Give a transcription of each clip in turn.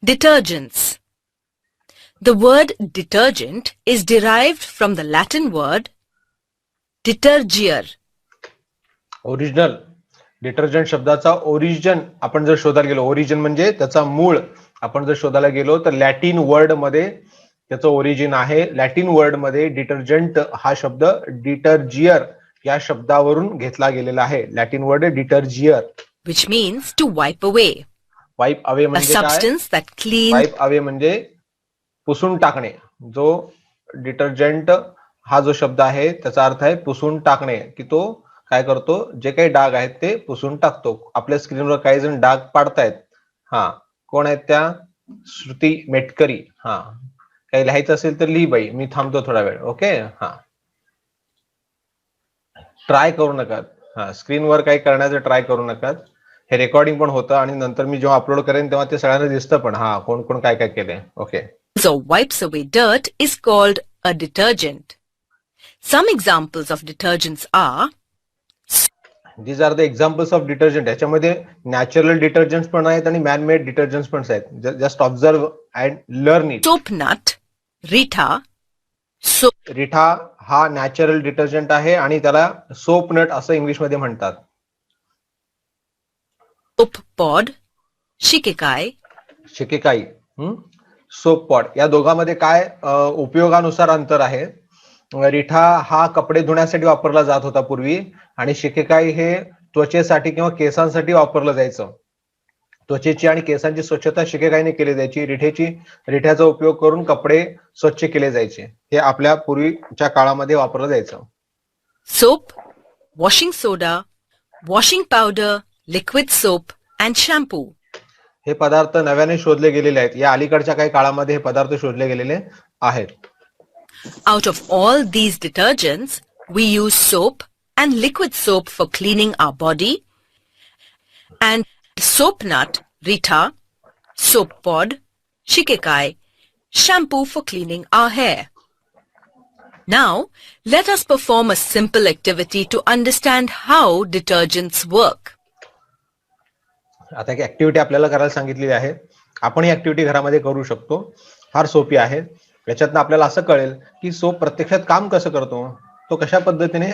Detergents. The word detergent is derived from the Latin word detergere. Original detergent शब्दाचा origin आपण जर शोधायला गेलो, ओरिजिन म्हणजे त्याचा मूळ आपण जर शोधायला गेलो तर लॅटिन वर्ड मध्ये त्याचं ओरिजिन आहे. लॅटिन वर्ड मध्ये डिटर्जंट हा शब्द डिटर्जियर या शब्दावरून घेतला गेलेला आहे. Latin word detergere, which means to wipe away. Wipe away A म्हणजे काय? substance that cleans wipe away म्हणजे पुसून टाकणे. जो डिटर्जंट हा जो शब्द आहे त्याचा अर्थ आहे पुसून टाकणे, की तो काय करतो, जे काही डाग आहेत ते पुसून टाकतो. आपल्या स्क्रीनवर काही जण डाग पाडतायत. हा, कोण आहेत त्या? श्रुती मेटकरी. हा, काही लिहायचं असेल तर लिही बाई, मी थांबतो थोडा वेळ. ओके. हा, ट्राय करू नका. हा, स्क्रीनवर काही करण्याचं ट्राय करू नका. हे रेकॉर्डिंग पण होतं आणि नंतर मी जेव्हा अपलोड करेन तेव्हा ते सगळ्यांना दिसतं पण, हा, कोण कोण काय काय केलंय. Okay. or wipes away dirt is called a detergent. Some examples of detergents are these are the examples of detergent. याच्यामध्ये नॅचरल डिटर्जंट्स पण आहेत आणि मॅन मेड डिटर्जंट्स पण आहेत. Just observe and learn it. soap nut, Rita, soap रिठा हा natural detergent आहे आणि त्याला सोप नट असं इंग्लिशमध्ये म्हणतात. pod, Shikikai, shikakai, soap pot, या दोघांमध्ये काय उपयोगानुसार अंतर आहे? रिठा हा कपडे धुण्यासाठी वापरला जात होता पूर्वी आणि शिकेकाई हे त्वचेसाठी किंवा केसांसाठी वापरलं जायचं. त्वचेची आणि केसांची स्वच्छता शिकेकाईने केली जायची. रिठ्याचा उपयोग करून कपडे स्वच्छ केले जायचे. हे आपल्या पूर्वीच्या काळामध्ये वापरलं जायचं. soap, washing soda, washing powder, liquid soap and shampoo. हे पदार्थ नव्याने शोधले गेलेले आहेत. या अलीकडच्या काही काळामध्ये हे पदार्थ शोधले गेलेले आहेत. Out of all these detergents, we use soap and liquid soap for cleaning our body, and soap nut, Rita, soap pod, Shikikai, shampoo for cleaning our hair. Now, let us perform a simple activity to understand how detergents work. आता एक activity आपल्याला करायला सांगितलेली आहे. आपण ही activity घरामध्ये करू शकतो. फार सोपी आहे. याच्यातनं आपल्याला असं कळेल की सोप प्रत्यक्षात काम कसं करतो. तो कशा पद्धतीने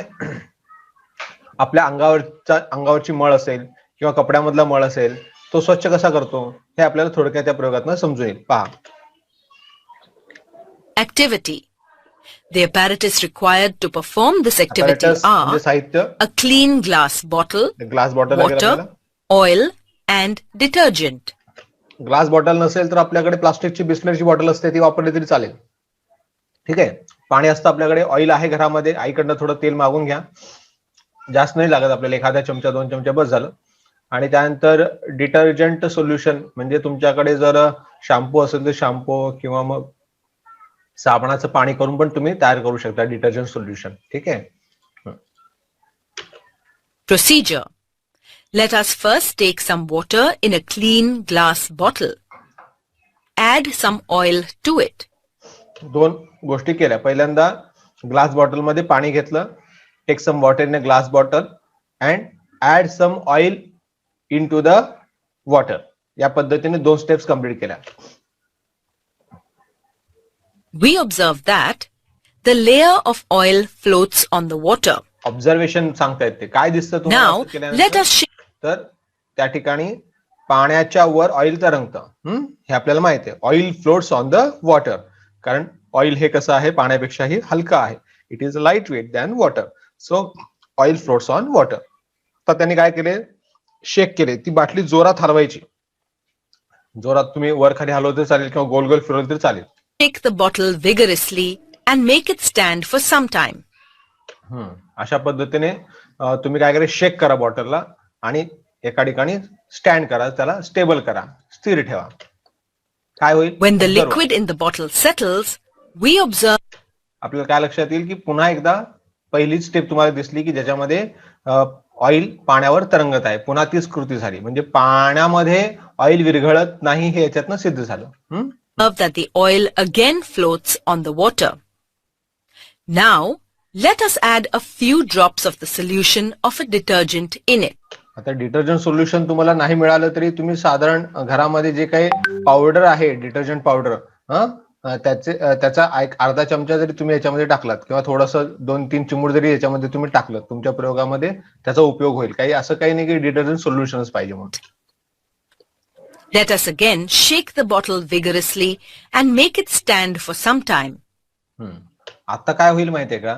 आपल्या अंगावरची मळ असेल किंवा कपड्यामधला मळ असेल तो स्वच्छ कसा करतो हे आपल्याला थोडक्यात त्या प्रयोगातून समजून येईल. पहा. Activity. The apparatus required to perform this activity Apparatus म्हणजे are साहित्य, a clean glass bottle, glass bottle water, oil, and detergent. Glass bottle नसेल तर आपल्याकडे प्लास्टिकची बिस्लरीची बॉटल असते, ती वापरली तरी चालेल. ठीक आहे. पाणी असतं आपल्याकडे, ऑइल आहे घरामध्ये, आईकडनं थोडं तेल मागून घ्या, जास्त नाही लागत आपल्याला, एखाद्या चमचा 2 चमचे बस झालं. आणि त्यानंतर डिटर्जंट सोल्युशन म्हणजे तुमच्याकडे जर शॅम्पू असेल तर शॅम्पू किंवा मग साबणाचं पाणी करून पण तुम्ही तयार करू शकता डिटर्जंट सोल्युशन. ठीक आहे. Procedure. Let us first take some water in a clean glass bottle. Add some oil to it. 2 गोष्टी केल्या. पहिल्यांदा ग्लास बॉटल मध्ये पाणी घेतलं. Take some water in a glass bottle and add some oil into the water. या पद्धतीने 2 steps complete केल्या. We observe that the layer of oil floats on the water. Observation सांगता येते. काय दिसतं Now, तुम्हाला असं let केल्यानंतर? us तर त्या ठिकाणी पाण्याच्या वर ऑइल तरंगतं. हे आपल्याला माहिती आहे. Oil floats on the water. कारण ऑइल हे कसं आहे, पाण्यापेक्षाही हलका आहे. It is light weight than water. So oil floats on water. तर त्यांनी काय केले, शेक केले. ती बाटली जोरात हलवायची. जोरात तुम्ही वर खाली हलवलं तरी चालेल किंवा गोल गोल फिरवलं तरी चालेल. shake the bottle vigorously and make it stand for some time. अशा पद्धतीने तुम्ही काय करा, शेक करा बॉटलला आणि एका ठिकाणी स्टँड करा, त्याला स्टेबल करा, स्थिर ठेवा. काय होईल? When the Observe. liquid in the bottle settles, we observe आपल्याला काय लक्षात येईल की पुन्हा एकदा पहिलीच स्टेप तुम्हाला दिसली की ज्याच्यामध्ये ऑइल पाण्यावर तरंगत आहे. पुन्हा तीच कृती झाली. म्हणजे पाण्यामध्ये ऑइल विरघळत नाही हे याच्यातनं सिद्ध झालं. that the oil again floats on the water. Now, let us add a few drops of the solution of a detergent in it. आता डिटर्जंट सोल्युशन तुम्हाला नाही मिळालं तरी तुम्ही साधारण घरामध्ये जे काही पावडर आहे, डिटर्जंट पावडर, त्याचा एक अर्धा चमचा जरी तुम्ही याच्यामध्ये टाकलात किंवा थोडंसं 2-3 चिमूट जरी याच्यामध्ये तुम्ही टाकलं, तुमच्या प्रयोगामध्ये त्याचा उपयोग होईल. काही असं काही नाही की डिटर्जंट सोल्युशनच पाहिजे म्हणून. Let us again shake the bottle vigorously and make it stand for some time. आता काय होईल माहितीये का,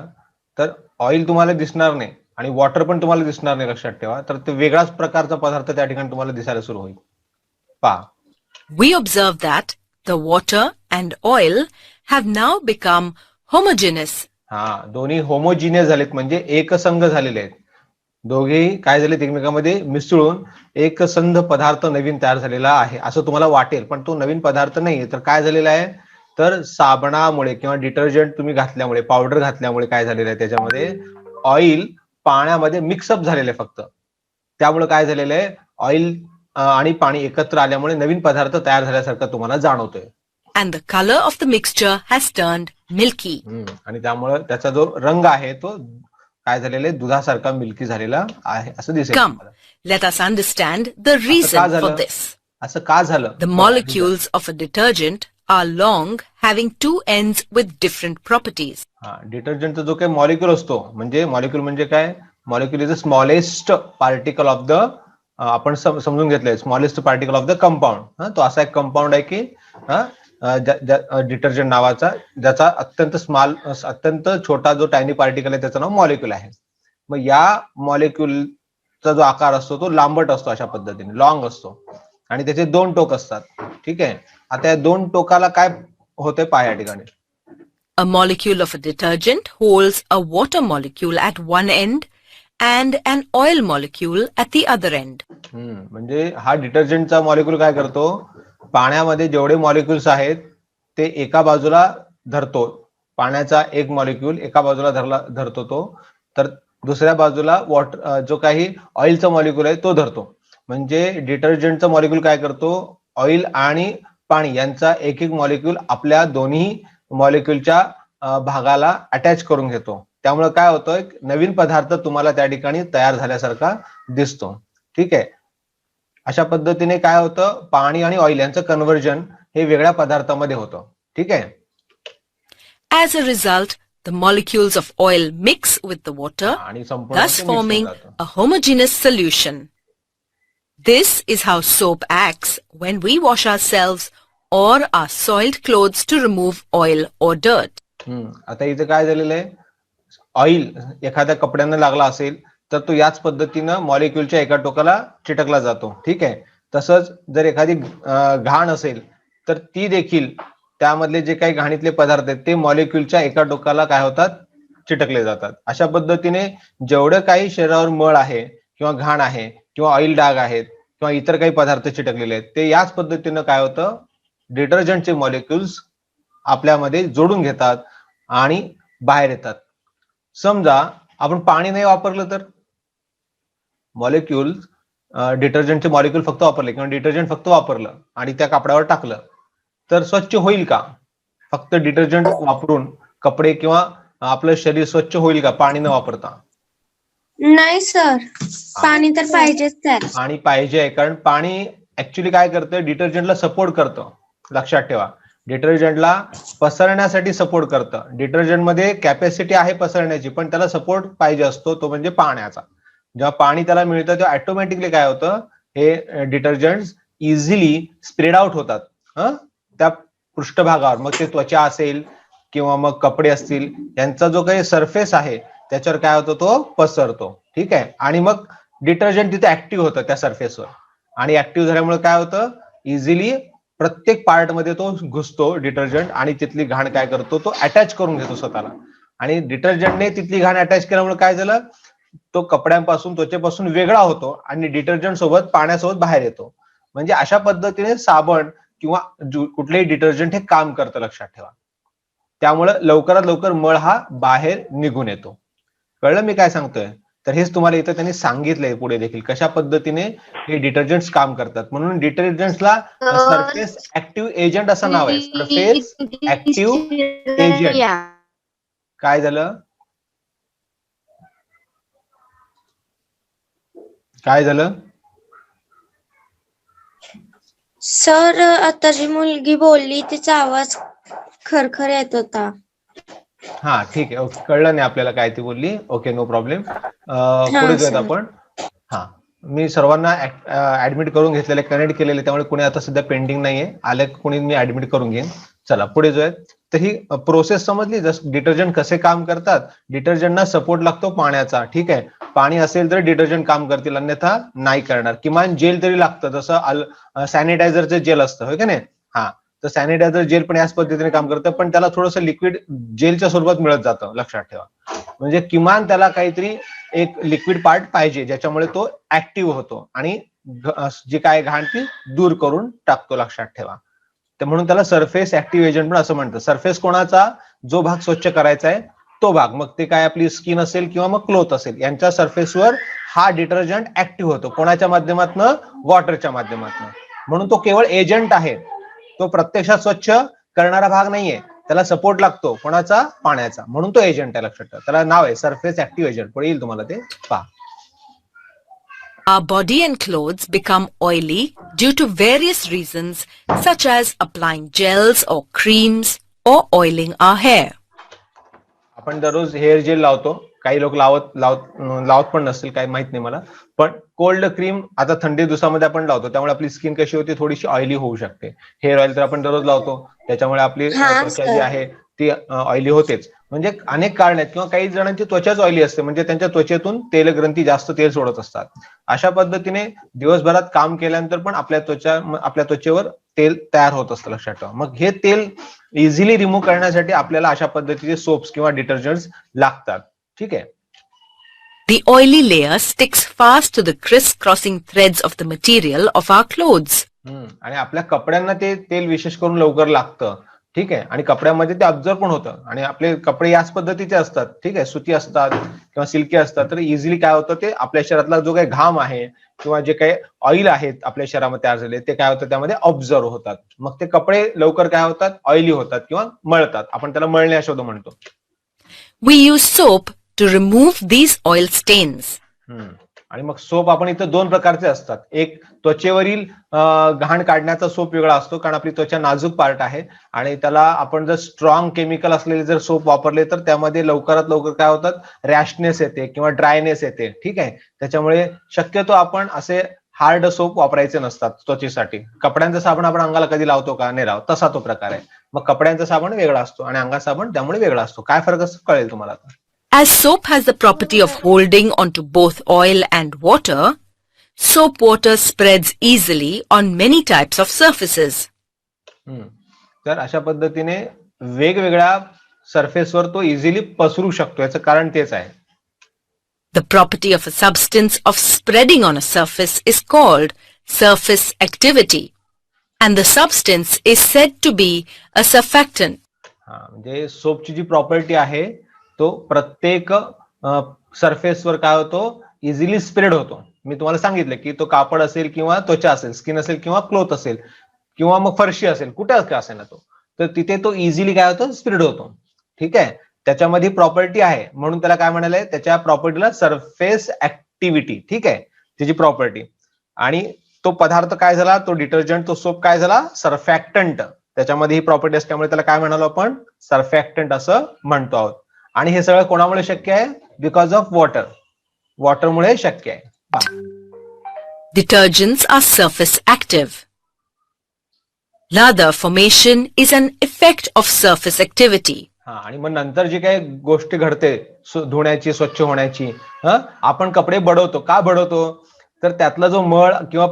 तर ऑइल तुम्हाला दिसणार नाही आणि वॉटर पण तुम्हाला दिसणार नाही, लक्षात ठेवा. तर ते वेगळाच प्रकारचा पदार्थ त्या ठिकाणी तुम्हाला दिसायला सुरू होईल. पहा, We observe that the water and oil have now become homogeneous. दोन्ही होमोजिनियस झालेत, म्हणजे एकसंध झालेले आहेत. दोघेही काय झालेत, एकमेकांमध्ये मिसळून एकसंध पदार्थ नवीन तयार झालेला आहे असं तुम्हाला वाटेल, पण तो नवीन पदार्थ नाहीये. तर काय झालेला आहे, तर साबणामुळे किंवा डिटर्जंट तुम्ही घातल्यामुळे, पावडर घातल्यामुळे काय झालेलं आहे, त्याच्यामध्ये ऑइल पाण्यामध्ये मिक्सअप झालेलं आहे फक्त. त्यामुळे काय झालेलं आहे, ऑइल आणि पाणी एकत्र आल्यामुळे नवीन पदार्थ तयार झाल्यासारखं तुम्हाला जाणवतोय. And the color of the mixture has turned milky. आणि त्यामुळे त्याचा जो रंग आहे तो काय झालेला आहे, दुधासारखा मिल्की झालेला आहे असं दिसेल. Come, let us understand the reason for this. असं का झालं? The molecules of a detergent are long, having two ends with different properties. डिटर्जंटचा जो काही मॉलिक्यूल असतो, म्हणजे मॉलिक्यूल म्हणजे काय, molecule is the smallest particle of the, आपण समजून घेतलंय, smallest particle of the compound. तो असा एक कंपाऊंड आहे की डिटर्जंट नावाचा, ज्याचा अत्यंत छोटा जो टायनी पार्टिकल आहे त्याचं नाव मॉलिक्यूल आहे. मग या मॉलिक्यूलचा जो आकार असतो तो लांबट असतो, अशा पद्धतीने लॉंग असतो, आणि त्याचे दोन टोक असतात. ठीक आहे, आता या दोन टोकाला काय होते पहा या ठिकाणी. A molecule of a detergent holds a water molecule at one end and an oil molecule at the other end. म्हणजे हा डिटर्जंटचा मॉलिक्यूल काय करतो, पाण्यामध्ये जेवढे मॉलिक्युल्स आहेत ते एका बाजूला धरतो. पाण्याचा एक मॉलिक्यूल एका बाजूला धरतो तो, तर दुसऱ्या बाजूला वॉटर जो काही ऑइलचा मॉलिक्यूल आहे तो धरतो. म्हणजे डिटर्जंटचा मॉलिक्यूल काय करतो, ऑइल आणि पाणी यांचा एक एक मॉलिक्यूल आपल्या दोन्ही मॉलिक्यूलच्या भागाला अटॅच करून घेतो. त्यामुळे काय होतं, नवीन पदार्थ तुम्हाला त्या ठिकाणी तयार झाल्यासारखा दिसतो. ठीक आहे, अशा पद्धतीने काय होतं, पाणी आणि ऑइल यांचं कन्व्हर्जन हे वेगळ्या पदार्थामध्ये होतं. ठीक आहे. As a result, the molecules of oil mix with the water, thus forming a homogeneous solution. This is how soap acts when we wash ourselves or our soiled clothes to remove oil or dirt. आता इथे काय झालेलं आहे, oil एखाद्या कपड्यांना लागला असेल तर तो याच पद्धतीनं मॉलिक्यूलच्या एका टोकाला चिटकला जातो. ठीक आहे, तसंच जर एखादी घाण असेल तर ती देखील, त्यामधले जे काही घाणीतले पदार्थ आहेत ते मॉलिक्यूलच्या एका टोकाला काय होतात, चिटकले जातात. अशा पद्धतीने जेवढं काही शरीरावर मळ आहे किंवा घाण आहे किंवा ऑइल डाग आहेत किंवा इतर काही पदार्थ चिटकलेले आहेत ते याच पद्धतीनं काय होतं, डिटर्जंटचे मॉलिक्युल्स आपल्यामध्ये जोडून घेतात आणि बाहेर येतात. समजा आपण पाणी नाही वापरलं तर, मॉलिक्यूल डिटर्जंटचे मॉलिक्यूल फक्त वापरले किंवा डिटर्जंट फक्त वापरलं आणि त्या कपड्यावर टाकलं तर स्वच्छ होईल का? फक्त डिटर्जंट वापरून कपडे किंवा आपलं शरीर स्वच्छ होईल का पाणी न वापरता? नाही सर, पाणी तर पाहिजेच. पाणी पाहिजे, कारण पाणी ऍक्च्युली काय करतं, डिटर्जंटला सपोर्ट करतं. लक्षात ठेवा, डिटर्जंटला पसरण्यासाठी सपोर्ट करतं. डिटर्जंटमध्ये कॅपॅसिटी आहे पसरण्याची, पण त्याला सपोर्ट पाहिजे असतो, तो म्हणजे पाण्याचा. जेव्हा पाणी त्याला मिळतं तेव्हा ऑटोमॅटिकली काय होतं, हे डिटर्जंट इझिली स्प्रेड आउट होतात त्या पृष्ठभागावर. मग ते त्वचा असेल किंवा मग कपडे असतील, यांचा जो काही सरफेस आहे त्याच्यावर काय होतं, तो पसरतो. ठीक आहे, आणि मग डिटर्जंट तिथे ऍक्टिव्ह होतं त्या सरफेसवर, आणि ऍक्टिव्ह झाल्यामुळे काय होतं, इझिली प्रत्येक पार्ट मध्ये तो घुसतो डिटर्जंट आणि तिथली घाण काय करतो, तो अटॅच करून घेतो स्वतःला. आणि डिटर्जंटने तिथली घाण अटॅच केल्यामुळे काय झालं, तो कपड्यांपासून त्वचेपासून वेगळा होतो आणि डिटर्जंट सोबत पाण्यासोबत बाहेर येतो. म्हणजे अशा पद्धतीने साबण किंवा कुठलेही डिटर्जंट हे काम करतं, लक्षात ठेवा. त्यामुळे लवकरात लवकर मळ हा बाहेर निघून येतो. कळलं मी काय सांगतोय? तर हेच तुम्हाला इथं त्यांनी सांगितलंय पुढे देखील कशा पद्धतीने हे डिटर्जंट्स काम करतात. म्हणून डिटर्जंट्सला सरफेस ऍक्टिव्ह एजंट असं नाव आहे. Surface active agent. काय झालं, काय झालं? सर आता जी मुलगी बोलली तिचा आवाज खरखर येत होता. हा ठीक आहे, ओके, कळलं नाही आपल्याला काय ती बोलली. Okay, no problem. हा पुढे जाऊयात सर. आपण. हा, मी सर्वांना ऍडमिट करून घेतलेले, कनेक्ट केलेले, त्यामुळे कोणी आता सध्या पेंडिंग नाहीये. आले कोणी मी ऍडमिट करून घेईन. चला पुढे जाऊयात. तर ही प्रोसेस समजली, जसं डिटर्जंट कसे काम करतात. डिटर्जंटना सपोर्ट लागतो पाण्याचा. ठीक आहे, पाणी असेल तर डिटर्जंट काम करतील, अन्यथा नाही करणार. किमान जेल तरी लागतं, जसं सॅनिटायझरचं जेल असतं, होय का नाही? हा, तर सॅनिटायझर जेल पण याच पद्धतीने काम करतं, पण त्याला थोडंसं लिक्विड जेलच्या स्वरूपात मिळत जातं, लक्षात ठेवा. म्हणजे किमान त्याला काहीतरी एक लिक्विड पार्ट पाहिजे, ज्याच्यामुळे तो ऍक्टिव्ह होतो आणि जी काय घाण ती दूर करून टाकतो, लक्षात ठेवा. तर म्हणून त्याला सरफेस ऍक्टिव्ह एजंट पण असं म्हणतात. सरफेस कोणाचा? जो भाग स्वच्छ करायचा आहे तो भाग, मग ते काय आपली स्किन असेल किंवा मग क्लोथ असेल, यांच्या सरफेसवर हा डिटर्जंट ऍक्टिव्ह होतो. कोणाच्या माध्यमातून? वॉटरच्या माध्यमातून. म्हणून तो केवळ एजंट आहे, तो प्रत्यक्षात स्वच्छ करणारा भाग नाहीये. त्याला सपोर्ट लागतो, कोणाचा? पाण्याचा. म्हणून तो एजंट आहे, लक्षात ठेवा. त्याला नाव आहे सरफेस ऍक्टिव्ह एजंट. पुढे येईल तुम्हाला ते, पहा. Our body and clothes become oily due to various reasons such as applying gels or creams or oiling our hair. आपण दररोज हेअर जेल लावतो, काही लोक लावत पण नसतील, काही माहित नाही मला. पण कोल्ड क्रीम आता थंडी दिवसामध्ये आपण लावतो, त्यामुळे आपली स्किन कशी होती? थोडीशी ऑइली होऊ शकते. हेअर ऑइल तर आपण दररोज लावतो, त्याच्यामुळे आपली त्वचा जी आहे ती ऑइली होतेच. म्हणजे अनेक कारण आहेत, किंवा काही जणांची त्वचाच ऑइली असते, म्हणजे त्यांच्या त्वचेतून तेल ग्रंथी जास्त तेल सोडत असतात. अशा पद्धतीने दिवसभरात काम केल्यानंतर पण आपल्या त्वचेवर तेल तयार होत असतं, लक्षात ठेवा. मग हे तेल इझिली रिमूव्ह करण्यासाठी आपल्याला अशा पद्धतीचे सोप्स किंवा डिटर्जंट्स लागतात. ठीक आहे. The oily layer sticks fast to the criss-crossing threads of the material of our clothes. आणि आपल्या कपड्यांना ते तेल विशेष करून लवकर लागतं. ठीक आहे, आणि कपड्यामध्ये ते ऑब्झर्व पण होतं. आणि आपले कपडे याच पद्धतीचे असतात, ठीक आहे, सुती असतात किंवा सिल्की असतात. तर इझिली काय होतं, ते आपल्या शरीरातला जो काही घाम आहे किंवा जे काही ऑइल आहेत आपल्या शरीरामध्ये तयार झाले, ते काय होतं, त्यामध्ये ऑब्झर्व होतात. मग ते कपडे लवकर काय होतात? ऑइली होतात किंवा मळतात. आपण त्याला मळणे शब्द म्हणतो. We use soap to remove these oil stains. आणि मग सोप आपण इथं दोन प्रकारचे असतात. एक त्वचेवरील घाण काढण्याचा सोप वेगळा असतो, कारण आपली त्वचा नाजूक पार्ट आहे, आणि त्याला आपण जर स्ट्रॉंग केमिकल असलेले जर सोप वापरले तर त्यामध्ये लवकरात लवकर काय होतात? रॅशनेस येते किंवा ड्रायनेस येते. ठीक आहे, त्याच्यामुळे शक्यतो आपण असे हार्ड सोप वापरायचे नसतात त्वचेसाठी. कपड्यांचा साबण आपण अंगाला कधी लावतो का? नाही लावत. तसा तो प्रकार आहे. मग कपड्यांचा साबण वेगळा असतो आणि अंगाचा साबण त्यामुळे वेगळा असतो. काय फरक असतो कळेल तुम्हाला आता. As soap has the property of holding onto both oil and water, soap water spreads easily on many types of surfaces. तर अशा पद्धतीने वेगवेगळ्या सरफेसवर तो इझिली पसरू शकतो. याचं कारण तेच आहे. The property of a substance of spreading on a surface is called surface activity, and the substance is said to be a surfactant. म्हणजे सोपची जी प्रॉपर्टी आहे तो प्रत्येक सरफेसवर काय होतो? इझिली स्प्रेड होतो. मी तुम्हाला सांगितलं की तो कापड असेल किंवा त्वचा असेल, स्किन असेल किंवा क्लोथ असेल किंवा मग फरशी असेल, कुठे का असेल ना तो, तर तिथे तो इझिली काय होतो? स्प्रेड होतो. ठीक आहे, त्याच्यामध्ये प्रॉपर्टी आहे, म्हणून त्याला काय म्हणाले? त्याच्या प्रॉपर्टीला सरफेस ऍक्टिव्हिटी. ठीक आहे, त्याची प्रॉपर्टी. आणि तो पदार्थ काय झाला? तो डिटर्जंट, तो सोप काय झाला? सरफॅक्टंट. त्याच्यामध्ये ही प्रॉपर्टी असल्यामुळे त्याला काय म्हणालो आपण? सरफॅक्टंट असं म्हणतो आहोत. आणि हे सगळं कोणामुळे शक्य आहे? Because of water. वॉटरमुळे शक्य आहे. Detergents are surface active. Lather formation is an effect of surface activity. आणि मग नंतर जी काही गोष्टी घडते धुण्याची, स्वच्छ होण्याची, आपण कपडे बडवतो. का बडवतो? तर त्यातला जो मळ किंवा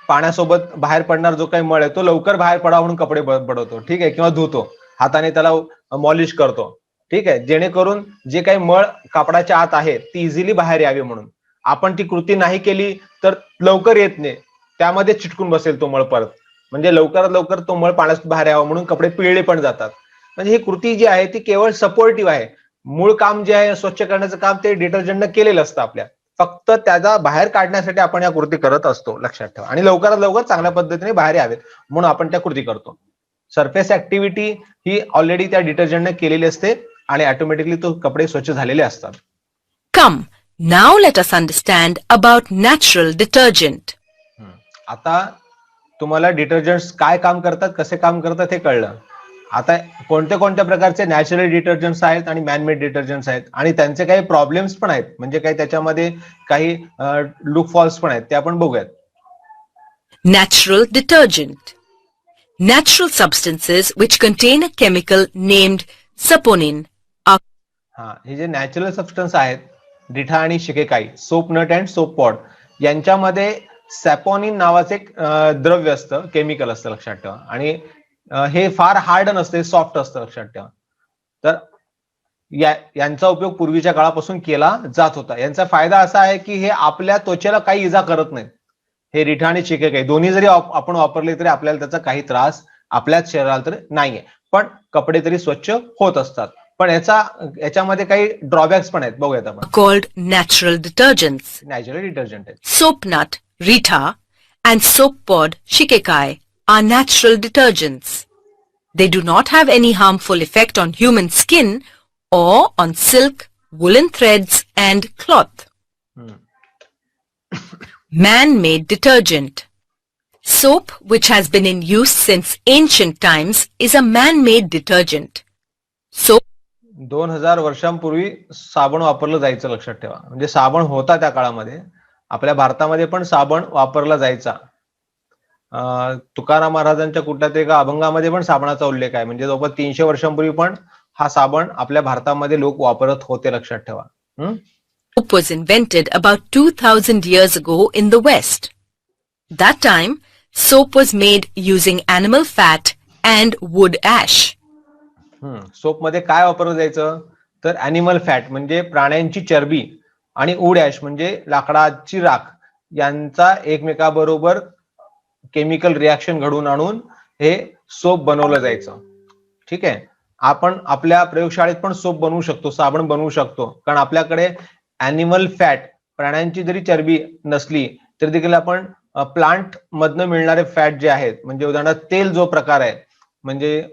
पाण्यासोबत बाहेर पडणार जो काही मळ आहे तो लवकर बाहेर पडावा म्हणून कपडे बडवतो. ठीक आहे, किंवा धुतो, हाताने त्याला मॉलिश करतो. ठीक आहे, जेणेकरून जे काही मळ कापडाच्या आत आहे ती इझिली बाहेर यावी म्हणून. आपण ती कृती नाही केली तर लवकर येत नाही, त्यामध्ये चिटकून बसेल तो मळ परत. म्हणजे लवकरात लवकर तो मळ पाण्यात बाहेर यावा म्हणून कपडे पिळले पण जातात. म्हणजे ही कृती जी आहे ती केवळ सपोर्टिव्ह आहे. मूळ काम जे आहे स्वच्छ करण्याचं काम ते डिटर्जंटनं केलेलं असतं आपल्या. फक्त त्याचा बाहेर काढण्यासाठी आपण या कृती करत असतो, लक्षात ठेवा. आणि लवकरात लवकर चांगल्या पद्धतीने बाहेर यावेत म्हणून आपण त्या कृती करतो. सरफेस ऍक्टिव्हिटी ही ऑलरेडी त्या डिटर्जंटने केलेली असते आणि ऑटोमॅटिकली तो कपडे स्वच्छ झालेले असतात. Come, Now let us understand about natural detergent. आता तुम्हाला डिटर्जंट्स काय काम करतात, कसे काम करतात हे कळलं. आता कोणत्या कोणत्या प्रकारचे नॅचरल डिटर्जंट्स आहेत आणि मॅनमेड डिटर्जंट्स आहेत आणि त्यांचे काही प्रॉब्लेम्स पण आहेत, म्हणजे काही त्याच्यामध्ये काही लूप फॉल्स पण आहेत, ते आपण बघूयात. Natural detergent. Natural substances which contain a chemical named saponin are हे जे नॅचरल सबस्टन्स आहेत, रिठा आणि shikakai, soap nut and soap pod, यांच्यामध्ये सॅपोनिन नावाचे एक द्रव्य असतं, केमिकल असतं, लक्षात ठेवा. आणि हे फार हार्ड नसते, सॉफ्ट असतं, लक्षात ठेवा. तर यांचा उपयोग पूर्वीच्या काळापासून केला जात होता. यांचा फायदा असा आहे की हे आपल्या त्वचेला काही इजा करत नाहीत. हे रिठा आणि शिकेकाई दोन्ही जरी आपण वापरले तरी आपल्याला त्याचा काही त्रास आपल्याच शरीराला तर नाहीये, पण कपडे तरी स्वच्छ होत असतात. पण याच्यामध्ये काही ड्रॉबॅक्स पण आहेत, बघूयात आपण. called natural detergents. Natural detergent आहेत. Soap nut, Rita, and soap pod, Shikekai, are natural detergents. They do not have any harmful effect on human skin or on silk, woolen threads, and cloth. Man-made detergent. Soap, which has been in use since ancient times, is a man-made detergent. Soap 2000 वर्षांपूर्वी साबण वापरलं जायचं, लक्षात ठेवा. म्हणजे साबण होता त्या काळामध्ये, आपल्या भारतामध्ये पण साबण वापरला जायचा. तुकाराम महाराजांच्या कुठल्यात एका अभंगामध्ये पण साबणाचा उल्लेख आहे. म्हणजे जवळपास 300 वर्षांपूर्वी पण हा साबण आपल्या भारतामध्ये लोक वापरत होते, लक्षात ठेवा. Soap was invented about 2000 years ago in the West. That time, soap was made using animal fat and wood ash. Soap मध्ये काय वापरलं जायचं, तर अॅनिमल फॅट म्हणजे प्राण्यांची चरबी आणि वूड ॲश म्हणजे लाकडाची राख यांचा एकमेकाबरोबर केमिकल रिॲक्शन घडवून आणून हे सोप बनवलं जायचं. ठीक आहे. आपण आपल्या प्रयोगशाळेत पण सोप बनवू शकतो, साबण बनवू शकतो, कारण आपल्याकडे अॅनिमल फॅट, प्राण्यांची जरी चरबी नसली तरी देखील आपण प्लांट मधनं मिळणारे फॅट जे आहेत, म्हणजे उदाहरणार्थ तेल जो प्रकार आहे, म्हणजे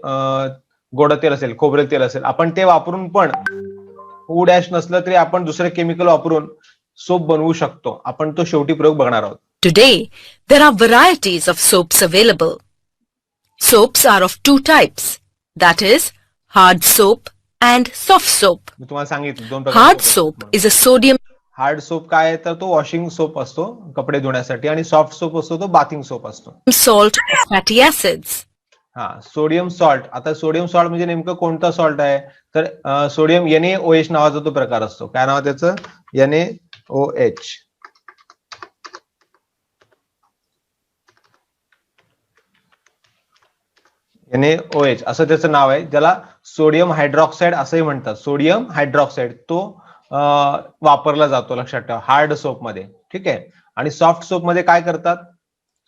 गोड तेल असेल, खोबरेल तेल असेल, आपण ते वापरून पण, वूड ॲश नसलं तरी आपण दुसरे केमिकल वापरून सोप बनवू शकतो. आपण तो शेवटी प्रयोग बघणार आहोत. Today, there are varieties of soaps available. Soaps are of two types, that is, hard soap and soft soap. मी तुम्हाला सांगितलं दोन प्रकार. Hard soap is a sodium hard soap काय आहे, तर तो वॉशिंग सोप असतो कपडे धुण्यासाठी, आणि सॉफ्ट सोप असतो तो बाथिंग सोप असतो. salt or fatty acids. Sodium salt. आता सोडियम सॉल्ट म्हणजे नेमकं कोणता सॉल्ट आहे, तर सोडियम NaOH नावाचा तो प्रकार असतो. काय नाव त्याचं, NaOH. NaOH असं त्याचं नाव आहे, ज्याला सोडियम हायड्रॉक्साईड असंही म्हणतात. सोडियम हायड्रॉक्साईड तो वापरला जातो, लक्षात ठेवा, हार्ड सोप मध्ये. ठीक आहे. आणि सॉफ्ट सोप मध्ये काय करतात,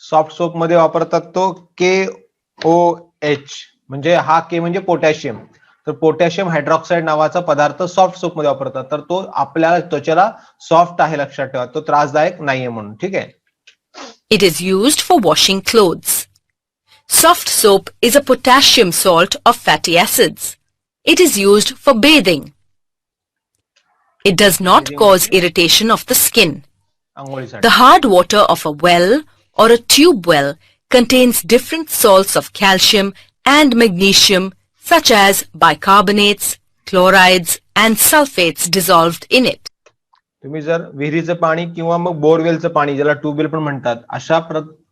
सॉफ्ट सोप मध्ये वापरतात तो KOH, म्हणजे हा के म्हणजे पोटॅशियम. तर पोटॅशियम हायड्रॉक्साईड नावाचा पदार्थ सॉफ्ट सोप मध्ये वापरतात, तर तो आपल्या त्वचेला सॉफ्ट आहे, लक्षात ठेवा, तो त्रासदायक नाहीये म्हणून. ठीक आहे. It is used for washing clothes. Soft soap is a potassium salt of fatty acids. It is used for bathing. It does not cause irritation of the skin. आंघोळीसाठी. The hard water of a well or a tube well contains different salts of calcium and magnesium such as bicarbonates, chlorides and sulfates dissolved in it. तुम्ही जर विहिरीचं पाणी किंवा मग बोरवेलचं पाणी, ज्याला tubewell पण म्हणतात, अशा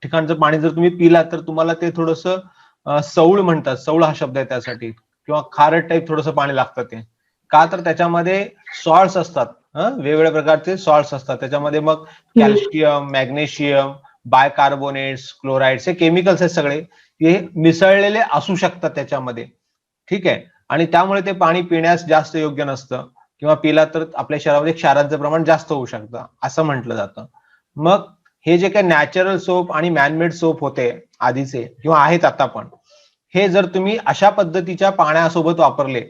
ठिकाणचं पाणी जर तुम्ही पिला तर तुम्हाला ते थोडंसं सौळ म्हणतात. सौळ हा शब्द आहे त्यासाठी, किंवा खारट टाईप थोडंसं पाणी लागतं. ते का, तर त्याच्यामध्ये सॉल्ट्स असतात, वेगवेगळ्या प्रकारचे सॉल्ट्स असतात त्याच्यामध्ये. मग कॅल्शियम, मॅग्नेशियम, बायकार्बोनेट्स, क्लोराइड्स हे केमिकल्स आहेत, सगळे हे मिसळलेले असू शकतात त्याच्यामध्ये. ठीक आहे. आणि त्यामुळे ते पाणी पिण्यास जास्त योग्य नसतं, किंवा पिला तर आपल्या शरीरामध्ये क्षारांचं प्रमाण जास्त होऊ शकतं असं म्हटलं जातं. मग हे जे काही नॅचरल सोप आणि मॅनमेड सोप होते आधीचे किंवा आहेत आता पण, हे जर तुम्ही अशा पद्धतीच्या पाण्यासोबत वापरले,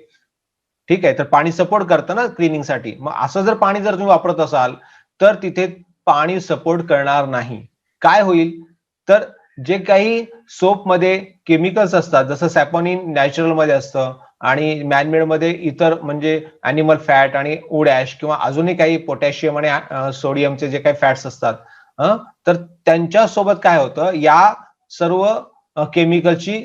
ठीक आहे, तर पाणी सपोर्ट करतं ना क्लिनिंगसाठी. मग असं जर पाणी जर तुम्ही वापरत असाल तर तिथे पाणी सपोर्ट करणार नाही. काय होईल, तर जे काही सोप मध्ये केमिकल्स असतात, जसं सॅपोनिन नॅचरल मध्ये असतं आणि मॅनमेड मध्ये इतर म्हणजे अॅनिमल फॅट आणि वूड ऍश किंवा अजूनही काही पोटॅशियम आणि सोडियमचे जे काही फॅट्स असतात, तर त्यांच्या सोबत काय होतं, या सर्व केमिकलची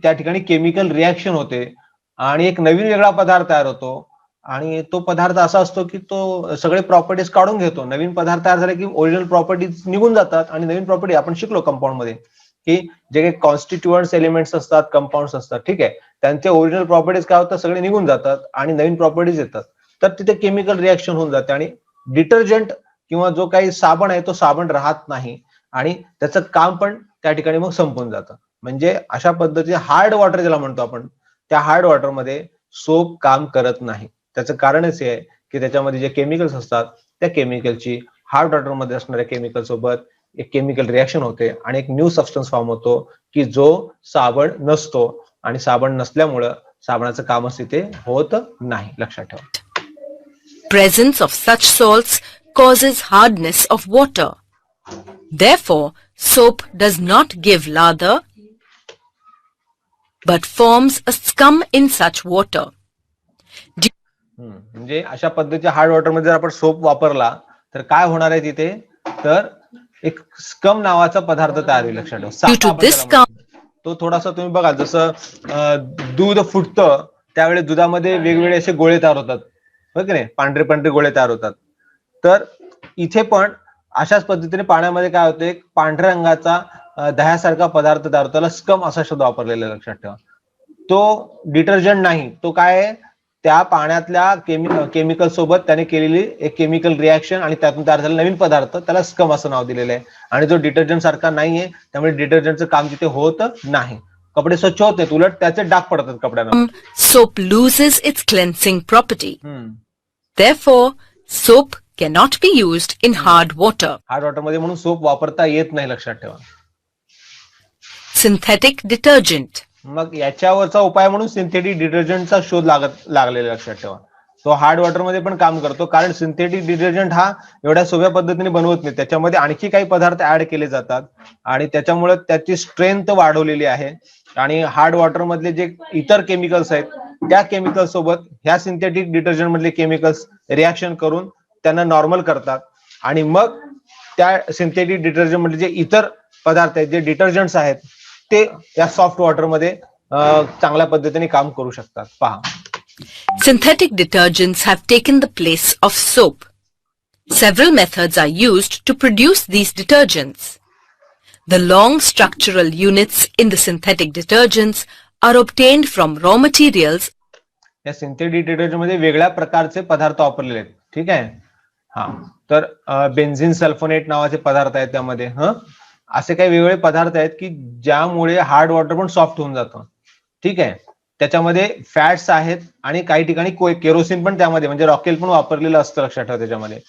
त्या ठिकाणी केमिकल रिॲक्शन होते आणि एक नवीन वेगळा पदार्थ तयार होतो आणि तो पदार्थ असा असतो की तो सगळे प्रॉपर्टीज काढून घेतो. नवीन पदार्थ तयार झाले की ओरिजिनल प्रॉपर्टीज निघून जातात आणि नवीन प्रॉपर्टी आपण शिकलो कंपाऊंड मध्ये की जे काही कॉन्स्टिट्युएंट्स एलिमेंट्स असतात, कंपाऊंड्स असतात, ठीक आहे, त्यांचे ओरिजिनल प्रॉपर्टीज काय होतात, सगळे निघून जातात आणि नवीन प्रॉपर्टीज येतात. तर तिथे केमिकल रिॲक्शन होऊन जाते आणि डिटर्जंट किंवा जो काही साबण आहे तो साबण राहत नाही आणि त्याचं काम पण त्या ठिकाणी मग संपून जातं. म्हणजे अशा पद्धतीने हार्ड वॉटर ज्याला म्हणतो आपण, त्या हार्ड वॉटरमध्ये सोप काम करत नाही. त्याचं कारणच हे आहे की त्याच्यामध्ये जे केमिकल्स असतात त्या केमिकलची हार्ड वॉटरमध्ये असणाऱ्या केमिकल सोबत एक केमिकल रिॲक्शन होते आणि एक न्यू सबस्टन्स फॉर्म होतो की जो साबण नसतो आणि साबण नसल्यामुळं साबणाचं कामच तिथे होत नाही. लक्षात ठेवा. Presence of such salts causes hardness of water. Therefore, soap does not give lather but forms a scum in such water. म्हणजे अशा पद्धतीच्या हार्ड वॉटर मध्ये जर आपण सोप वापरला तर काय होणार आहे तिथे, तर एक स्कम नावाचा पदार्थ तयार होईल. लक्षात ठेवा. Due to this scum, तो थोडासा तुम्ही बघा, जसं दूध फुटतं त्यावेळेस दुधामध्ये वेगवेगळे असे गोळे तयार होतात, हो की नाही, पांढरे पांढरे गोळे तयार होतात. तर इथे पण अशाच पद्धतीने पाण्यामध्ये काय होतं, एक पांढऱ्या रंगाचा दह्यासारखा पदार्थ तयार होतो, त्याला स्कम असा शब्द वापरलेला आहे. लक्षात ठेवा. तो डिटर्जंट नाही, तो काय आहे, त्या पाण्यातल्या केमिकल सोबत त्याने केलेली एक केमिकल रिॲक्शन आणि त्यातून तयार झालेला नवीन पदार्थ, त्याला स्कम असं नाव दिलेलं आहे. आणि जो डिटर्जंट सारखा नाहीये, त्यामुळे डिटर्जंटचं काम तिथे होत नाही. कपडे स्वच्छ होत नाहीत, उलट त्याचे डाग पडतात कपड्यांवर. soap loses its cleansing property. Therefore, soap cannot be used in hard water. Hard water मध्ये म्हणून सोप वापरता येत नाही. लक्षात ठेवा. Synthetic detergent. मग याच्यावरचा उपाय म्हणून सिंथेटिक डिटर्जंटचा शोध लागलेला. लक्षात ठेवा. तो हार्ड वॉटर मध्ये पण काम करतो, कारण सिंथेटिक डिटर्जंट हा एवढ्या सोप्या पद्धतीने बनवत नाही, त्याच्यामध्ये आणखी काही पदार्थ ऍड केले जातात आणि त्याच्यामुळे त्याची स्ट्रेंथ वाढवलेली आहे. आणि हार्ड वॉटर मधले जे इतर केमिकल्स आहेत त्या केमिकल सोबत ह्या सिंथेटिक डिटर्जंट मधले केमिकल्स रिॲक्शन करून त्यांना नॉर्मल करतात आणि मग त्या सिंथेटिक डिटर्जंट मधले जे इतर पदार्थ आहेत, जे डिटर्जंट्स आहेत, ते या सॉफ्ट वॉटर मध्ये चांगल्या पद्धतीने काम करू शकतात. पहा. Synthetic detergents have taken the place of soap. Several methods are used to produce these detergents. The long structural units in the synthetic detergents are obtained from raw materials. या synthetic detergent मध्ये वेगळ्या प्रकारचे पदार्थ वापरलेले आहेत. ठीक आहे. हा, तर बेन्झिन सल्फोनेट नावाचे पदार्थ आहेत त्यामध्ये. असे काही वेगवेगळे पदार्थ आहेत की ज्यामुळे हार्ड वॉटर पण सॉफ्ट होऊन जातं. ठीक आहे. त्याच्यामध्ये फॅट्स आहेत आणि काही ठिकाणी केरोसिन पण त्यामध्ये, म्हणजे रॉकेल पण वापरलेलं असतं. लक्षात ठेवा. त्याच्यामध्ये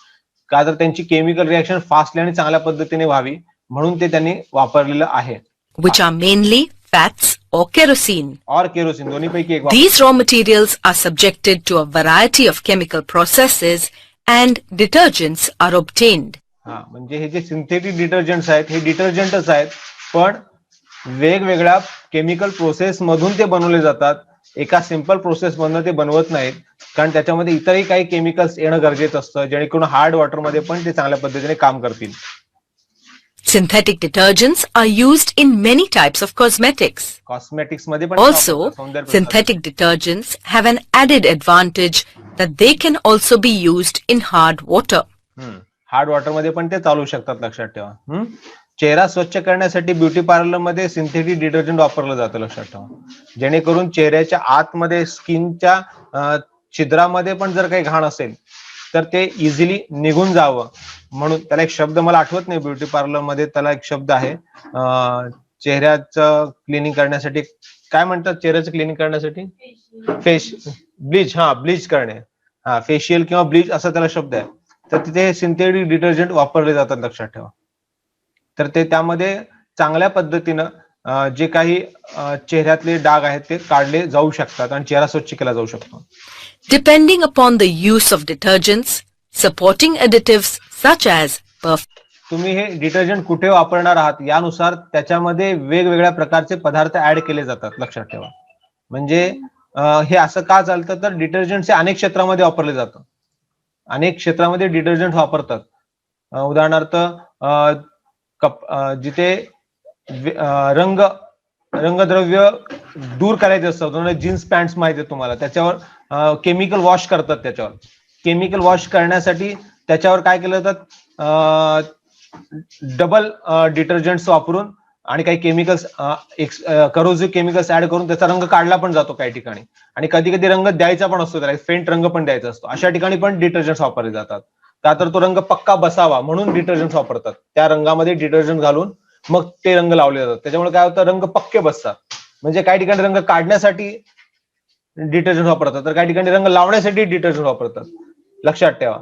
का तर त्यांची केमिकल रिॲक्शन फास्टली आणि चांगल्या पद्धतीने व्हावी म्हणून ते त्यांनी वापरलेलं आहे. Which are mainly fats or kerosene. और केरोसिन, दोन्हीपैकी एक. These raw materials are subjected to a variety of chemical processes and detergents are obtained. हा, म्हणजे हे जे सिंथेटिक डिटर्जंट्स आहेत हे डिटर्जंटच आहेत, पण वेगवेगळ्या केमिकल प्रोसेस मधून ते बनवले जातात. एका सिंपल प्रोसेस मधून ते बनवत नाहीत, कारण त्याच्यामध्ये इतरही काही केमिकल्स येणं गरजेचं असतं, जेणेकरून हार्ड वॉटर मध्ये पण ते चांगल्या पद्धतीने काम करतील. Synthetic detergents are used in many types of cosmetics. Cosmetics मध्ये पण Also, synthetic detergents have an added advantage that they can also be used in hard water. Hard water मध्ये पण ते चालू शकतात. लक्षात ठेवा. चेहरा स्वच्छ करण्यासाठी ब्युटी पार्लर मध्ये सिंथेटिक डिटर्जंट वापरलं जातं. लक्षात ठेवा. जेणेकरून चेहऱ्याच्या आतमध्ये स्किनच्या छिद्रामध्ये पण जर काही घाण असेल तर ते इझिली निघून जावं म्हणून. त्याला एक शब्द मला आठवत नाही, ब्युटी पार्लर मध्ये त्याला एक शब्द आहे, चेहऱ्याचं क्लिनिंग करण्यासाठी काय म्हणतात, चेहऱ्याचं क्लिनिंग करण्यासाठी ब्लीच. हा, ब्लीच करणे. हा, फेशियल किंवा ब्लीच असा त्याला शब्द आहे. तर तिथे सिंथेटिक डिटर्जंट वापरले जातात. लक्षात ठेवा. तर ते त्यामध्ये चांगल्या पद्धतीनं जे काही चेहऱ्यातले डाग आहेत ते काढले जाऊ शकतात आणि चेहरा स्वच्छ केला जाऊ शकतो. Depending upon the use of detergents, supporting additives such as तुम्ही हे डिटर्जंट कुठे वापरणार आहात यानुसार त्याच्यामध्ये वेगवेगळ्या प्रकारचे पदार्थ ऍड केले जातात, लक्षात ठेवा. म्हणजे हे असं का चालतं तर डिटर्जंट हे अनेक क्षेत्रामध्ये वापरले जातं. अनेक क्षेत्रामध्ये डिटर्जंट वापरतात. उदाहरणार्थ जिथे रंगद्रव्य दूर करायचे असतात, जीन्स पॅन्ट माहिती आहे तुम्हाला, त्याच्यावर केमिकल वॉश करतात. त्याच्यावर केमिकल वॉश करण्यासाठी त्याच्यावर काय केलं जातं, डबल डिटर्जंट्स वापरून आणि काही केमिकल्स करोसिव्ह केमिकल्स ऍड करून त्याचा रंग काढला पण जातो काही ठिकाणी. आणि कधी कधी रंग द्यायचा पण असतो, त्याला फेंट रंग पण द्यायचा असतो. अशा ठिकाणी पण डिटर्जंट्स वापरले जातात. का तर तो रंग पक्का बसावा म्हणून डिटर्जंट वापरतात. त्या रंगामध्ये डिटर्जंट घालून मग ते रंग लावले जातात. त्याच्यामुळे काय होतं, रंग पक्के बसतात. म्हणजे काही ठिकाणी रंग काढण्यासाठी डिटर्जंट वापरतात, तर काही ठिकाणी रंग लावण्यासाठी डिटर्जंट वापरतात. लक्षात ठेवा.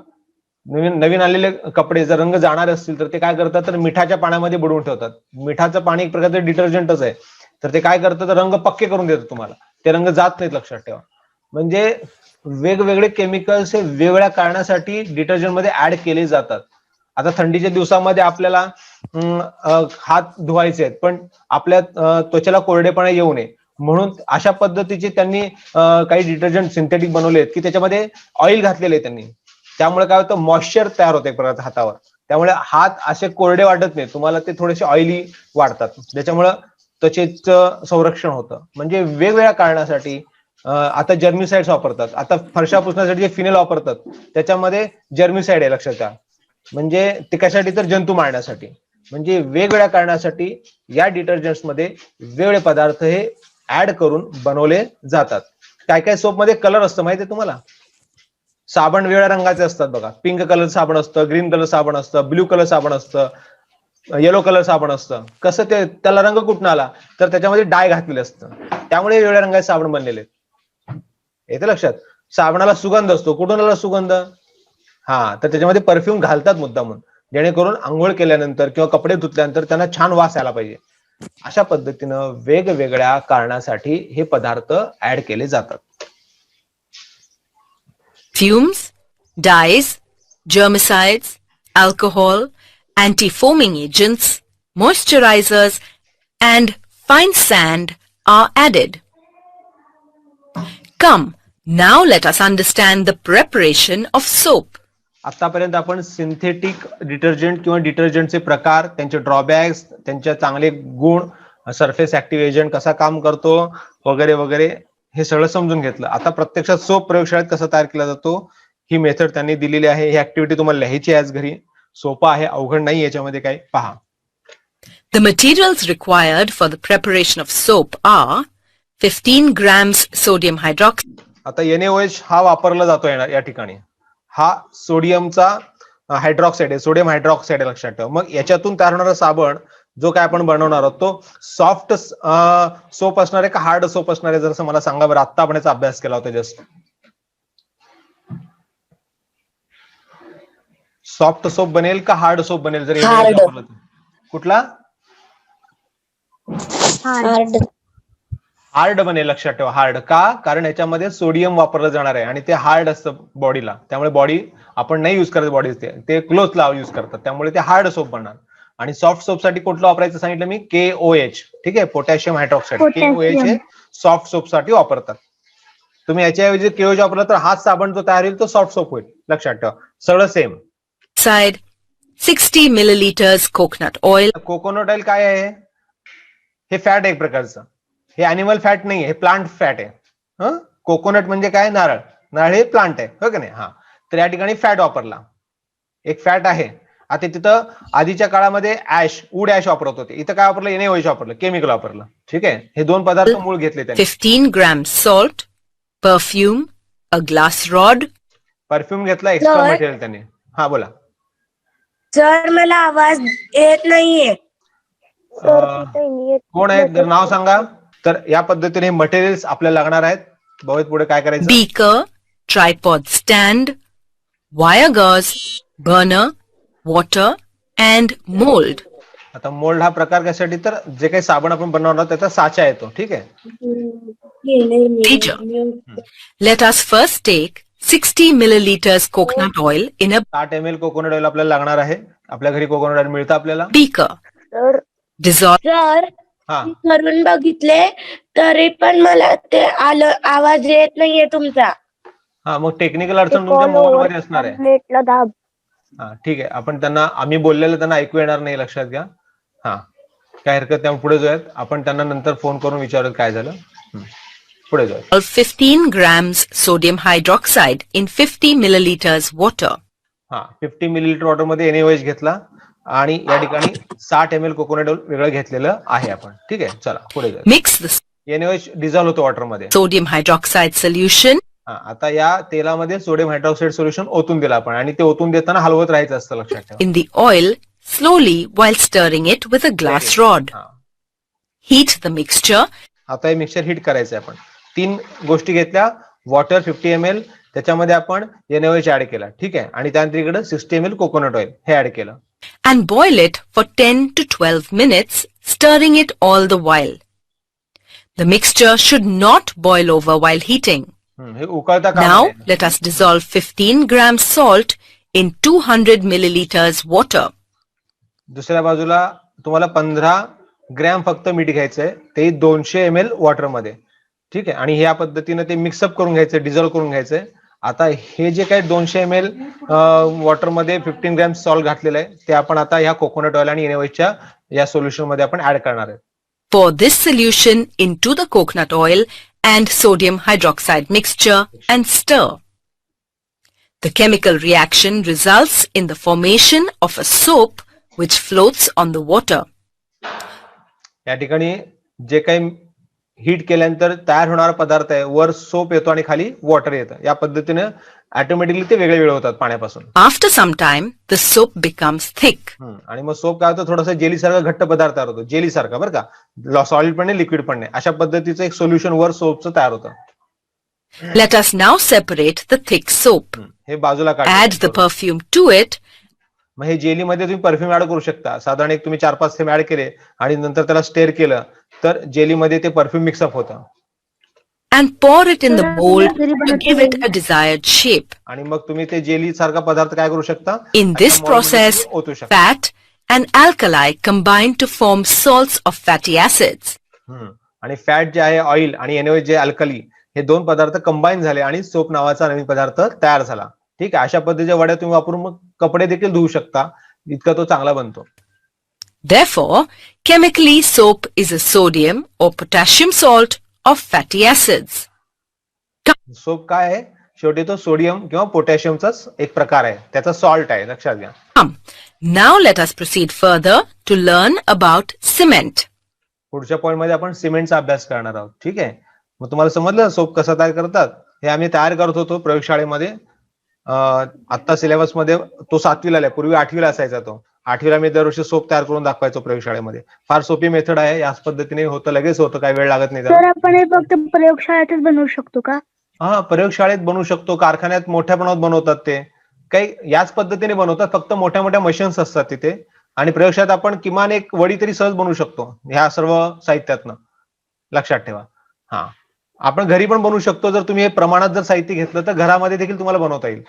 नवीन आलेले कपडे जर रंग जाणार असतील तर ते काय करतात, तर मिठाच्या पाण्यामध्ये बुडवून ठेवतात. मिठाचं पाणी एक प्रकारचं डिटर्जंटच आहे. तर ते काय करतं, तर रंग पक्के करून देतं तुम्हाला, ते रंग जात नाहीत. लक्षात ठेवा. म्हणजे वेगवेगळे केमिकल्स हे वेगवेगळ्या कारणासाठी डिटर्जंट मध्ये ऍड केले जातात. आता थंडीच्या दिवसामध्ये आपल्याला हात धुवायचे आहेत, पण आपल्या त्वचेला कोरडेपणा येऊ नये म्हणून अशा पद्धतीचे त्यांनी काही डिटर्जंट सिंथेटिक बनवले आहेत की त्याच्यामध्ये ऑइल घातलेले आहे त्यांनी. त्यामुळे काय होतं, मॉइश्चर तयार होते एक प्रकारचं हातावर. त्यामुळे हात असे कोरडे वाटत नाही तुम्हाला, ते थोडेसे ऑइली वाढतात. त्याच्यामुळं त्वचेचं संरक्षण होतं. म्हणजे वेगवेगळ्या कारणासाठी आता जर्मिसाइड्स वापरतात. आता फरशा पुसण्यासाठी जे फिनेल वापरतात त्याच्यामध्ये जर्मिसाइड आहे, लक्षात घ्या. म्हणजे ते कशासाठी, तर जंतू मारण्यासाठी. म्हणजे वेगवेगळ्या कारणासाठी या डिटर्जंट्स मध्ये वेगवेगळे पदार्थ हे ऍड करून बनवले जातात. काय काय सोप मध्ये कलर असतं माहिती आहे तुम्हाला. साबण वेगळ्या रंगाचे असतात बघा. पिंक कलर साबण असतं, ग्रीन कलर साबण असतं, ब्ल्यू कलर साबण असतं, येलो कलर साबण असतं. कसं ते, त्याला रंग कुठून आला, तर त्याच्यामध्ये डाय घातलेलं असतं. त्यामुळे वेगवेगळ्या रंगाचे साबण बनलेले आहेत. येते लक्षात. साबणाला सुगंध असतो. कुठून आला सुगंध, तर त्याच्यामध्ये परफ्यूम घालतात मुद्दामून, जेणेकरून आंघोळ केल्यानंतर किंवा कपडे धुतल्यानंतर त्यांना छान वास यायला पाहिजे. अशा पद्धतीनं वेगवेगळ्या कारणासाठी हे पदार्थ ऍड केले जातात. Fumes, dyes, germicides, alcohol, anti-foaming agents, moisturizers, and fine sand are added. Come, now let us understand the preparation of soap. आतापर्यंत आपण सिंथेटिक डिटर्जंट किंवा डिटर्जंटचे प्रकार, त्यांचे ड्रॉबॅक्स, त्यांचे चांगले गुण, सरफेस ऍक्टिव्ह एजंट कसा काम करतो वगैरे वगैरे हे सगळं समजून घेतलं. आता प्रत्यक्षात सोप प्रयोगशाळेत कसा तयार केला जातो ही मेथड त्यांनी दिलेली आहे. ही ऍक्टिव्हिटी तुम्हाला लिहायची आहे आज घरी. सोपा आहे, अवघड नाही याच्यामध्ये काही. पहा, The materials required for the preparation of soap are 15 grams sodium hydroxide, आता NaOH हा वापरला जातो या ठिकाणी. हा सोडियमचा हायड्रॉक्साईड आहे, सोडियम हायड्रॉक्साईड आहे, लक्षात ठेवा. मग याच्यातून तयार होणारा साबण जो काय आपण बनवणार आहोत तो सॉफ्ट सोप असणार आहे का हार्ड सोप असणार आहे, जर मला सांगा बरं. आता आपण याचा अभ्यास केला होता जस्ट. सॉफ्ट सोप बनेल का हार्ड सोप बनेल जर NaOH वापरलं तर? कुठला? हार्ड बनेल, लक्षात ठेवा. हार्ड का, कारण याच्यामध्ये सोडियम वापरलं जाणार आहे आणि ते हार्ड असतं बॉडीला. त्यामुळे बॉडी आपण नाही युज करत, बॉडी ते क्लोथला युज करतात. त्यामुळे ते हार्ड सोप बनणार. आणि सॉफ्ट सोप साठी कुठलं वापरायचं सांगितलं मी, KOH. ठीक आहे, पोटॅशियम हायड्रॉक्साईड. KOH हे सॉफ्ट सोप साठी वापरतात. तुम्ही याच्याऐवजी KOH वापरला तर हाच साबण जो तयार होईल तो सॉफ्ट सोप होईल, लक्षात ठेवा. सगळं same. 60 milliliters coconut oil, coconut oil काय आहे, हे फॅट आहे एक प्रकारचं. हे अॅनिमल फॅट नाही, हे प्लांट फॅट आहे. कोकोनट म्हणजे काय, नारळ. नारळ हे प्लांट आहे, हो की नाही. तर या ठिकाणी फॅट वापरला, एक फॅट आहे. आता तिथं आधीच्या काळामध्ये वूड ऍश वापरत होते, इथं काय वापरलं, NaOH वापरलं, केमिकल वापरलं. ठीक आहे, हे दोन पदार्थ मूळ घेतले त्यांनी. 15 grams salt, perfume, a glass rod. Perfume घेतला, एक्स्ट्रा मटेरियल त्यांनी. बोला सर, मला आवाज येत नाहीये. कोण आहेत, नाव सांगा. तर या पद्धतीने हे मटेरियल्स आपल्याला लागणार आहेत. भाऊ पुढे काय करायचं, Beaker, tripod stand, wire gauze, burner, water, and mold. आता मोल्ड हा प्रकार कशासाठी, तर जे काही साबण आपण बनवणार आहोत त्याचा साचा येतो. ठीक आहे. Teacher, let us first take 60 milliliters coconut oil in a 60 ml coconut oil आपल्याला लागणार आहे. आपल्या घरी कोकोनट ऑइल मिळतं आपल्याला? beaker. सर Dissolve सर हा करून बघितले तरी पण मला ते आवाज येत नाहीये तुमचा. हा मग टेक्निकल अडचण तुमच्या मोबाईल मध्ये असणार आहे. प्लेटला दाब. हा ठीक आहे, आपण त्यांना आम्ही बोललेलं त्यांना ऐकू येणार नाही, लक्षात घ्या. हा काय हरकत नाही, पुढे जाऊयात. आपण त्यांना नंतर फोन करून विचारूयात काय झालं. पुढे जाऊयात. 15 grams sodium hydroxide in 50 milliliters water. हा 50 मिलीलिटर वॉटर मध्ये NaOH घेतला आणि या ठिकाणी 60 ml कोकोनट ऑइल वेगळं घेतलेलं आहे आपण. ठीक आहे, चला पुढे जाऊया. Mix the NaOH डिझॉल्व्ह होतो वॉटर मध्ये. sodium hydroxide solution हा आता या तेलामध्ये सोडियम हायड्रॉक्साईड सोल्युशन ओतून दिलं आपण आणि ते ओतून देताना हलवत राहायचं असतं, लक्षात ठेवा. in the oil slowly while stirring it with a glass rod. हा Heat the mixture आता हे मिक्सचर हिट करायचं आहे. आपण 3 गोष्टी घेतल्या, वॉटर 50 ml, त्याच्यामध्ये आपण NaOH ऍड केला. ठीक आहे, आणि त्यानंतर इकडे 60 ml कोकोनट ऑइल हे ऍड केलं. and boil it for 10 to 12 minutes, stirring it all the while. The mixture should not boil over while heating. हे उकळता कामा Now नये. let us dissolve 15 grams salt in 200 milliliters water. दुसऱ्या बाजूला तुम्हाला 15 gram फक्त मीठ घ्यायचंय, ते 200 ml वॉटर मध्ये. ठीक आहे, आणि ह्या पद्धतीने ते मिक्सअप करून घ्यायचंय, डिझॉल्व्ह करून घ्यायचंय. आता हे जे काही 200 ml वॉटर मध्ये 15 ग्रॅम सॉल्ट घातलेलं आहे, ते आपण आता ह्या कोकोनट ऑइल आणि NaOH या सोल्युशन मध्ये आपण ऍड करणार आहे. Pour this solution into the coconut oil and sodium hydroxide mixture and stir. The chemical reaction results in the formation of a soap which floats on the water. या ठिकाणी जे काही heat केल्यानंतर तयार होणारा पदार्थ आहे, वर सोप येतो आणि खाली वॉटर येतं. या पद्धतीने ऑटोमॅटिकली ते वेगळे वेगळे होतात पाण्यापासून. After some time, the soap becomes thick. आणि मग सोप काय होतं, थोडासा जेली सारखा घट्ट पदार्थ तयार होतो, जेली सारखा बरं का, सॉलिड पण नाही लिक्विड पण नाही, अशा पद्धतीचं एक सोल्युशन वर सोपचं तयार होतं. Let us now separate the thick soap. हे बाजूला Add the काढा. perfume to it मग हे जेलीमध्ये तुम्ही परफ्यूम ऍड करू शकता. साधारण एक तुम्ही 4-5 थेंब ऍड केले आणि नंतर त्याला स्टेअर केलं तर जेलीमध्ये ते परफ्यूम मिक्सअप होतं. and pour it in the mold to give it a desired shape. आणि मग तुम्ही ते जेली सारखा पदार्थ काय करू शकता, In this process, ओतू शकता. fat and alkali combine to form salts of fatty acids. आणि फॅट जे आहे ऑइल आणि NaOH जे अल्कली, हे 2 पदार्थ कंबाईन झाले आणि सोप नावाचा नवीन पदार्थ तयार झाला. ठीक आहे, अशा पद्धतीच्या वड्या तुम्ही वापरून मग कपडे देखील धुवू शकता, इतका तो चांगला बनतो. Therefore, chemically soap is a sodium or potassium salt of fatty acids. Soap काय आहे, शेवटी तो सोडियम किंवा पोटॅशियमचाच एक प्रकार आहे, त्याचा सॉल्ट आहे, लक्षात घ्या. Come, now let us proceed further to learn about cement. पुढच्या पॉईंट मध्ये आपण सिमेंटचा अभ्यास करणार आहोत. ठीक आहे, मग तुम्हाला समजलं सोप कसा तयार करतात. हे आम्ही तयार करत होतो प्रयोगशाळेमध्ये. आता सिलेबस मध्ये तो 7वीला आलाय, पूर्वी 8वीला असायचा तो. 8वीला मी दरवर्षी सोप तयार करून दाखवायचो प्रयोगशाळेमध्ये. फार सोपी मेथड आहे, याच पद्धतीने होतं, लगेच होतं, काही वेळ लागत नाही त्याला. सर आपण हे फक्त प्रयोगशाळेतच बनवू शकतो का? हा प्रयोगशाळेत बनवू शकतो, कारखान्यात मोठ्या प्रमाणात बनवतात, ते काही याच पद्धतीने बनवतात, फक्त मोठ्या मोठ्या मशीन्स असतात तिथे. आणि प्रयोगशाळेत आपण किमान एक वडी तरी सहज बनवू शकतो ह्या सर्व साहित्यातनं, लक्षात ठेवा. हा आपण घरी पण बनवू शकतो, जर तुम्ही हे प्रमाणात जर साहित्य घेतलं तर घरामध्ये देखील तुम्हाला बनवता येईल.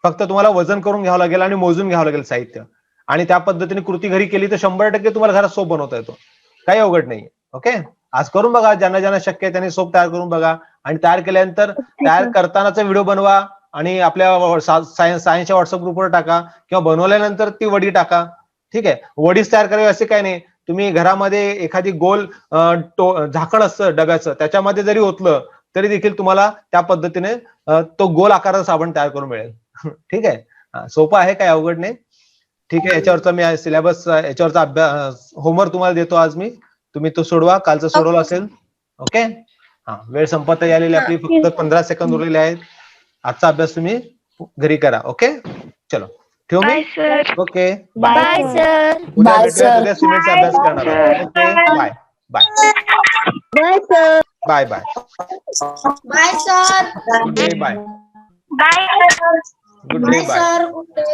फक्त तुम्हाला वजन करून घ्यावं लागेल आणि मोजून घ्यावं लागेल साहित्य, आणि त्या पद्धतीने कृती घरी केली तर 100% तुम्हाला घरात सोप बनवता येतो, काही अवघड नाही. ओके, आज करून बघा, ज्यांना ज्यांना शक्य आहे त्यांनी सोप तयार करून बघा. आणि तयार केल्यानंतर तयार करतानाचा व्हिडिओ बनवा आणि आपल्या सायन्सच्या व्हॉट्सअप ग्रुपवर टाका, किंवा बनवल्यानंतर ती वडी टाका. ठीक आहे, वडीच तयार करावी असे काय नाही, तुम्ही घरामध्ये एखादी गोल झाकण असतं डब्याचं, त्याच्यामध्ये जरी ओतलं तरी देखील तुम्हाला त्या पद्धतीने तो गोल आकाराचा साबण तयार करून मिळेल. ठीक आहे, सोपं आहे, काही अवघड नाही. ठीक आहे, याच्यावरचा मी सिलेबस, याच्यावरचा अभ्यास होमवर्क तुम्हाला देतो आज मी, तुम्ही तो सोडवा, कालचं सोडवलं असेल. ओके, हा वेळ संपत आलेली आपली, फक्त 15 सेकंद उरलेले आहेत. आजचा अभ्यास तुम्ही घरी करा. ओके, चलो ठेवू मी. Okay, bye sir. उद्या भेटूया, उद्या सिमेंटचा अभ्यास करणार आहोत. Okay, bye bye bye sir. Bye bye bye sir. Good day, bye bye sir. Good day, bye. Good day.